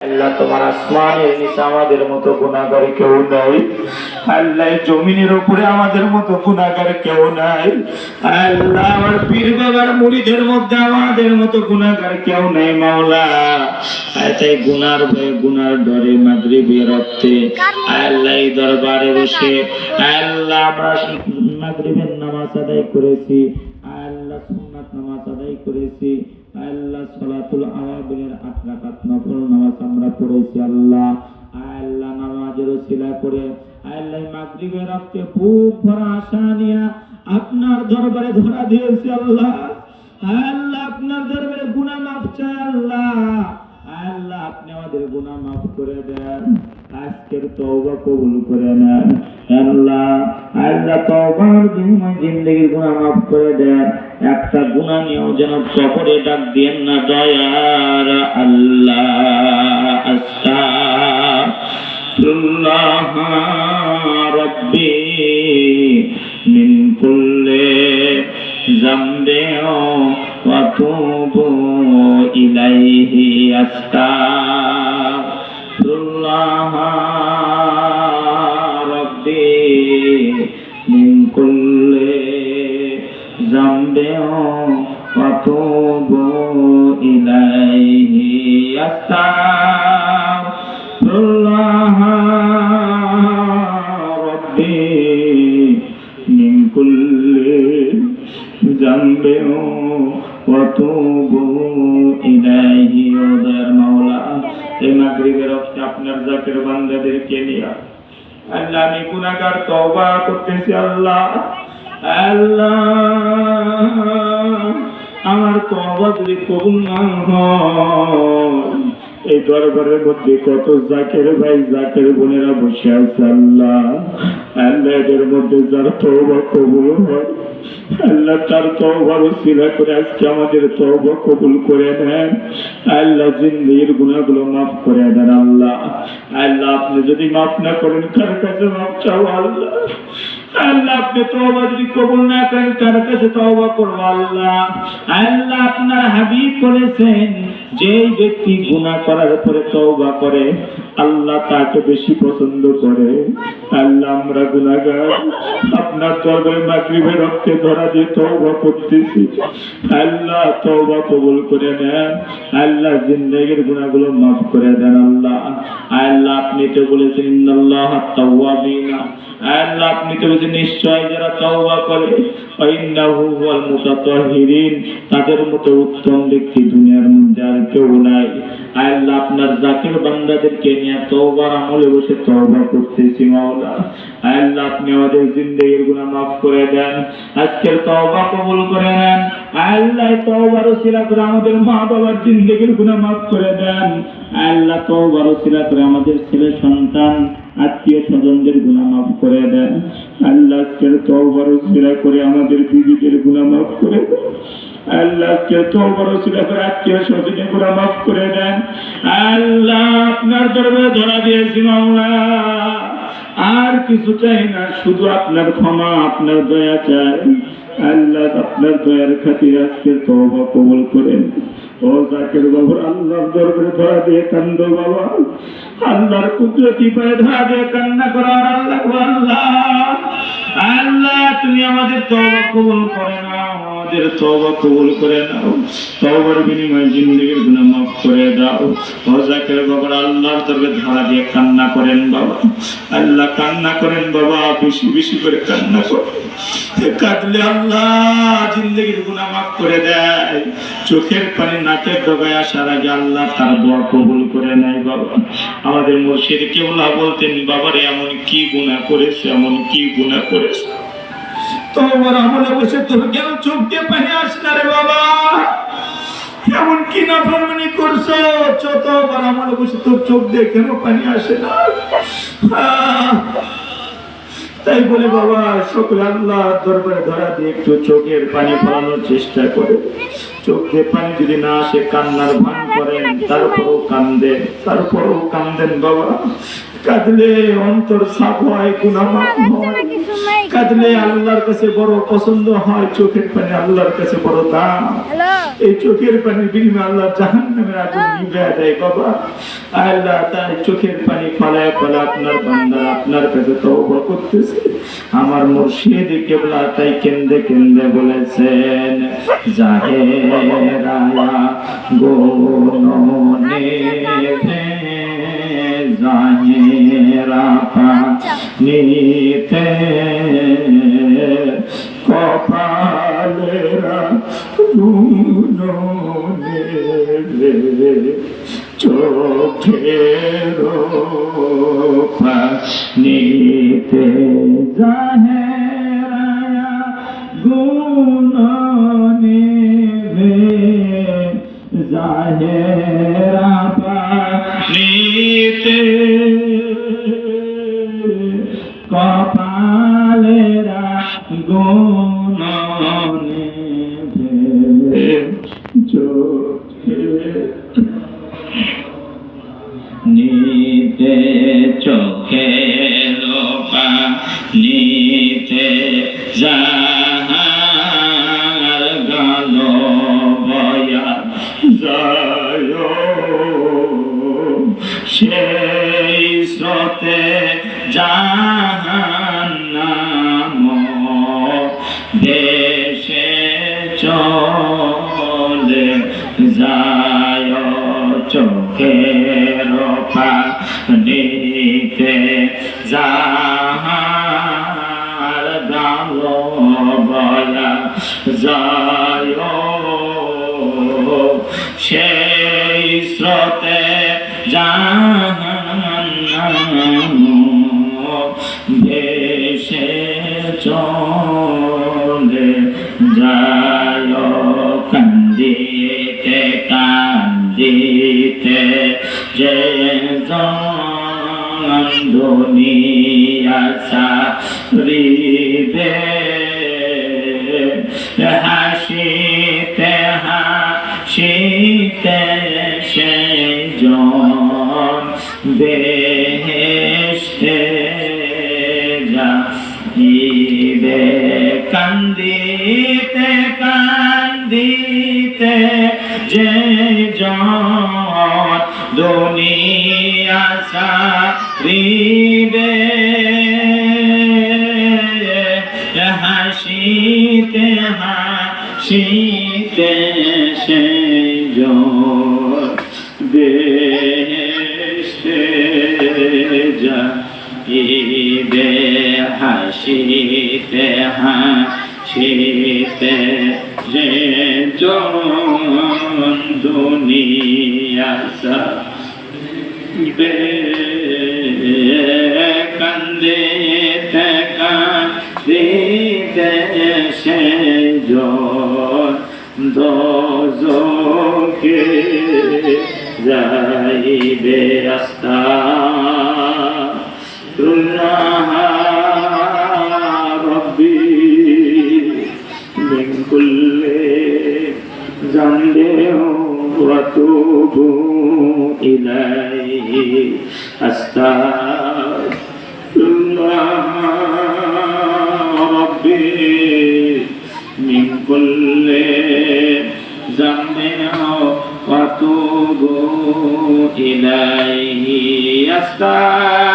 আল্লাহ তোমার আসমানের নিচে আমাদের মতো গুনাহগার কেউ নাই। আল্লাহ জমিনের উপরে আমাদের মতো গুনাহগার কেউ নাই। আল্লাহ আমার পীর বাবার মুরিদের মধ্যে আমাদের মতো গুনাহগার কেউ নাই মাওলা। তাই গুনার ভয়ে গুনার ডরে মাগরিবের রক্তে আল্লাহ এই দরবারে বসে আল্লাহ আমরা মাগরিবের নামাজ আদায় করেছি, আল্লাহ সুন্নাত নামাজ আদায় করেছি, আল্লাহ সালাতুল আওয়াবিনের 8 রাকাত নফল নামাজ আমরা পড়েছি। আল্লাহ আল্লাহ নামাজের ওসিলা করে আল্লাহ মাগরিবের রক্তে বুক ভরা আশা নিয়ে আপনার দরবারে ধরা দিয়েছি। আল্লাহ আল্লাহ আপনার দরবারে গুনাহ মাফ চাই। আল্লাহ আল্লাহ আপনি আমাদের গুনাহ মাফ করে দেন, আজকের তওবা কবুল করে নেন। আল্লাহ আল্লাহ তওবার বিনিময়ে জিন্দেগির গুনাহ মাফ করে দেন। একটা গুনাহ নিয়েও যেন কবরে ডাক দেন না দয়ার আল্লাহ। আস্তাগফিরুল্লাহ রাব্বি মিন কুল্লি যামবি ওয়া তুবু ইলাইহি। আস্তাগফিরুল্লাহ রাব্বি মিন কুল্লি যামবি ওয়া তুবু ইলাইহি। আস্তাগফিরুল্লাহ রাব্বি মিন কুল্লি যামবি ওয়া তুবু ইলাইহি। ওদের মাওলা এই মাগরিবের ওয়াক্তে আপনার জাকের বান্দাদেরকে নিয়ে আল্লাহ আমি গুনাহগার তওবা করতেছি। আল্লাহ আল্লাহ আমার তওবা যদি কবুল না হয়, এই দরবারের মধ্যে কত জাকের ভাই জাকের বোনেরা বসে আছে আল্লাহ, আল্লাহ এদের মধ্যে যার তওবা কবুল হয় আল্লাহ তার তওবার ওসিলা করে আজকে আমাদের তওবা কবুল করে নেন। আল্লাহ জিন্দেগির গুনাহগুলো মাফ করে দেন। আল্লাহ আল্লাহ আপনি যদি মাফ না করেন কার কাছে মাফ চাও? আল্লাহ আল্লাহ আপনি তওবা যদি কবুল না করেন কার কাছে তওবা করব? আল্লাহ আল্লাহ আপনার হাবিব বলেছেন যে ব্যক্তি গুনাহ করার পরে তওবা করে আল্লাহ তাকে বেশি পছন্দ করে। আল্লাহ আমরা গুনাহগার আপনার দরবারে মাগরিবের রক্তে ধরা দিয়ে তওবা করতেছি। আল্লাহ তওবা কবুল করে নেন। আল্লাহ জিন্দেগির গুনাহগুলো মাফ করে দেন। আল্লাহ আল্লাহ আপনি তো বলেছেন ইন্নাল্লাহ তাওয়াবিনা, আল্লাহ আপনি তো বলেছেন নিশ্চয় যারা তওবা করে ইন্নাহু ওয়াল মুতাতাহহিরিন, তাদের মতো উত্তম ব্যক্তি দুনিয়ার মধ্যে আর কেউ নাই। আল্লাহ আপনার জাকির বান্দাদেরকে নিয়ে তওবার আমলে বসে তওবা করতেছি মাওলা। আল্লাহ আপনি আমাদের জিন্দেগির গুনাহ মাফ করে দেন, আজকের তওবা কবুল করে নেন। আল্লাহ তওবার ওসিলা করে আমাদের মা বাবার জিন্দেগির গুনাহ মাফ করে দেন। আল্লাহ তওবার ওসিলা করে আমাদের ছেলে সন্তান আত্মীয় স্বজনদের গুনাহ মাফ করে দেন। আল্লাহ আজকের তওবার ওসিলা করে আমাদের বিবিদের গুনাহ মাফ করে দেন। আল্লাহ আজকের তওবার ওসিলা করে আত্মীয় স্বজনের গুনাহ মাফ করে দেন। আল্লাহ আপনার দরবারে ধরা দিয়েছি মাওলা, আর কিছু চাই না, শুধু আপনার ক্ষমা আপনার দয়া চাই। আল্লাহ আপনার দয়ার খাতিরে আজকে তওবা কবুল করেন। ও জাকির বাবা আল্লাহর দরবারে ধরা দিয়ে কান্দো বাবা, আল্লাহর কুদরতি পায়ে ধরা দিয়ে কান্না করার আল্লাহ আল্লাহ আল্লাহ তুমি আমাদের তওবা কবুল করে নাও, আমাদের তওবা কবুল করে নাও। তওবার বিনিময়ে জিন্দেগির গুনাহ মাফ করে দাও। ও জাকির বাবা আল্লাহর দরবারে ধরা দিয়ে কান্না করেন বাবা, আল্লাহ কান্না করেন বাবা, বেশি বেশি করে কান্না করেন। কাঁদলে আল্লাহ জিন্দেগির গুনাহ মাফ করে দেয়। চোখের পানি নাকের ডগায় আসার আগে আল্লাহ তার দোয়া কবুল করে নেয় বাবা। আমাদের মুর্শিদ কেবলা বলতেন বাবারে এমন কি গুনাহ করেছে, এমন কি গুনাহ করেছে তওবার আমলে বসে তোর কেন চোখ দিয়ে পানি আসে না রে বাবা? এমন কি নাফরমানি করছো তওবার আমলে বসে তোর চোখ দিয়ে কেন পানি আসে না? তাই বলে বাবা সকলে আল্লাহ দরবারে ধরা দিয়ে একটু চোখের পানি ফলানোর চেষ্টা করে। চোখ দিয়ে পানি যদি না আসে কান্নার ভান করেন, তারপরও কান্দেন বাবা। কাঁদলে অন্তর সাফ হয়, গুনাহ মাফ হয়। কাঁদলে আল্লাহর কাছে বড় পছন্দ হয়, চোখের পানি আল্লাহর কাছে বড় দাম। এই চোখের পানির বিনিময়ে আল্লাহ জাহান্নামের আগুন নিভিয়ে দেয় বাবা। আল্লাহ তাই চোখের পানি ফলায় ফলায় আপনার বান্দা আপনার কাছে তওবা করতেছে। আমার মুর্শিদ কিবলা তাই কেন্দে কেন্দে বলেছেন, জাহেরায়া গোননে জাহেরা পানিতে কপালেরা গুননে চোখের পানিতে জাহেরায়া গুননে জাহেরা পানিতে কপালেরা গুননে নিতে চোখের পানিতে যাহার গেল বয়া যায় সেই স্রোতে জাহান্নাম দেশে চলে যায় চোখের পানিতে যাহার গেল বয়া যায় সেই স্রোতে জাহান্নাম দেশে চলে যায় কান্দিতে কান্দিতে যে দুনিয়া সারিবে হাসিতে হাসিতে সেই জন বেহেশতে যাইবে কান্দিতে কান্দিতে যে জন দুনিয়া সারিবে হাসিতে হাসিতে সেই জন বেহেশতে যাইবে হাসিতে হাসিতে যে জন দুনিয়া সারিবে কান্দিতে কান্দিতে সেই জন দোজখে যাইবে আস্তাগফিরুল্লাহ রব্বি মিন কুল্লি যামবিন ওয়া তুবু ইলাইহি আস্তাগফিরুল্লাহ রব্বি মিন কুল্লি যামবিন ওয়া তুবু ইলাইহি আস্তাগফিরুল্লাহ